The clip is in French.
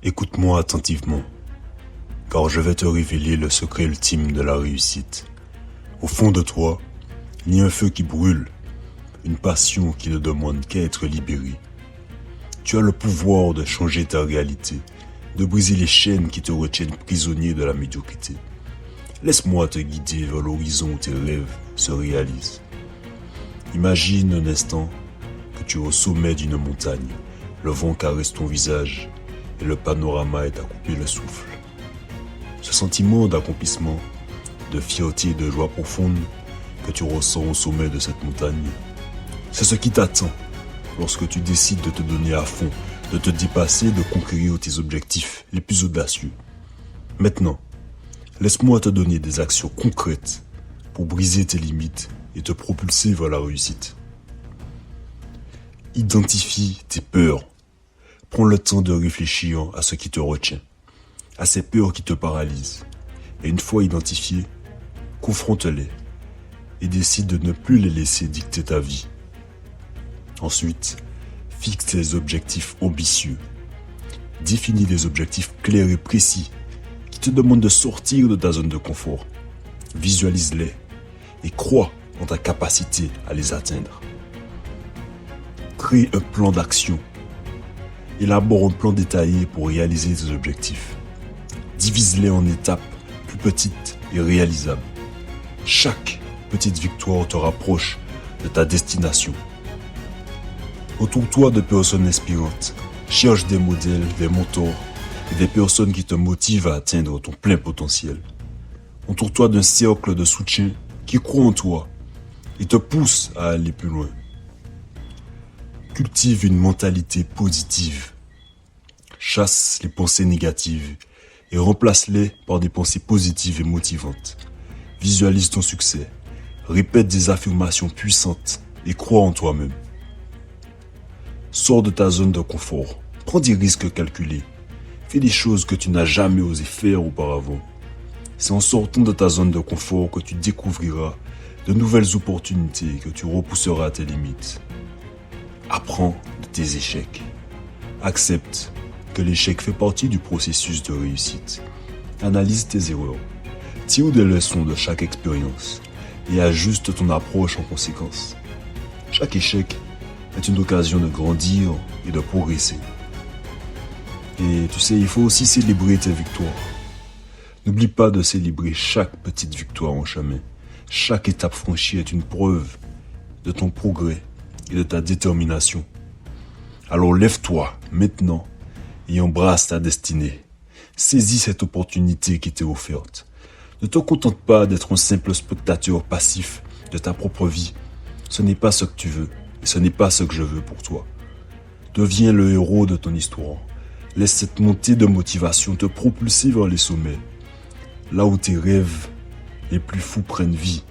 Écoute-moi attentivement, car je vais te révéler le secret ultime de la réussite. Au fond de toi, il y a un feu qui brûle, une passion qui ne demande qu'à être libérée. Tu as le pouvoir de changer ta réalité, de briser les chaînes qui te retiennent prisonnier de la médiocrité. Laisse-moi te guider vers l'horizon où tes rêves se réalisent. Imagine un instant que tu es au sommet d'une montagne, le vent caresse ton visage et le panorama est à couper le souffle. Ce sentiment d'accomplissement, de fierté et de joie profonde que tu ressens au sommet de cette montagne, c'est ce qui t'attend lorsque tu décides de te donner à fond, de te dépasser, de conquérir tes objectifs les plus audacieux. Maintenant, laisse-moi te donner des actions concrètes pour briser tes limites et te propulser vers la réussite. Identifie tes peurs. Prends le temps de réfléchir à ce qui te retient, à ces peurs qui te paralysent. Et une fois identifiées, confronte-les et décide de ne plus les laisser dicter ta vie. Ensuite, fixe tes objectifs ambitieux. Définis des objectifs clairs et précis qui te demandent de sortir de ta zone de confort. Visualise-les et crois en ta capacité à les atteindre. Crée un plan d'action. Élabore un plan détaillé pour réaliser tes objectifs. Divise-les en étapes plus petites et réalisables. Chaque petite victoire te rapproche de ta destination. Entoure-toi de personnes inspirantes. Cherche des modèles, des mentors et des personnes qui te motivent à atteindre ton plein potentiel. Entoure-toi d'un cercle de soutien qui croit en toi et te pousse à aller plus loin. Cultive une mentalité positive. Chasse les pensées négatives et remplace-les par des pensées positives et motivantes. Visualise ton succès. Répète des affirmations puissantes et crois en toi-même. Sors de ta zone de confort. Prends des risques calculés. Fais des choses que tu n'as jamais osé faire auparavant. C'est en sortant de ta zone de confort que tu découvriras de nouvelles opportunités et que tu repousseras tes limites. Apprends de tes échecs. Accepte que l'échec fait partie du processus de réussite. Analyse tes erreurs. Tire des leçons de chaque expérience et ajuste ton approche en conséquence. Chaque échec est une occasion de grandir et de progresser. Et tu sais, il faut aussi célébrer tes victoires. N'oublie pas de célébrer chaque petite victoire en chemin. Chaque étape franchie est une preuve de ton progrès et de ta détermination. Alors lève-toi maintenant et embrasse ta destinée. Saisis cette opportunité qui t'est offerte. Ne te contente pas d'être un simple spectateur passif de ta propre vie. Ce n'est pas ce que tu veux et ce n'est pas ce que je veux pour toi. Deviens le héros de ton histoire. Laisse cette montée de motivation te propulser vers les sommets, là où tes rêves les plus fous prennent vie.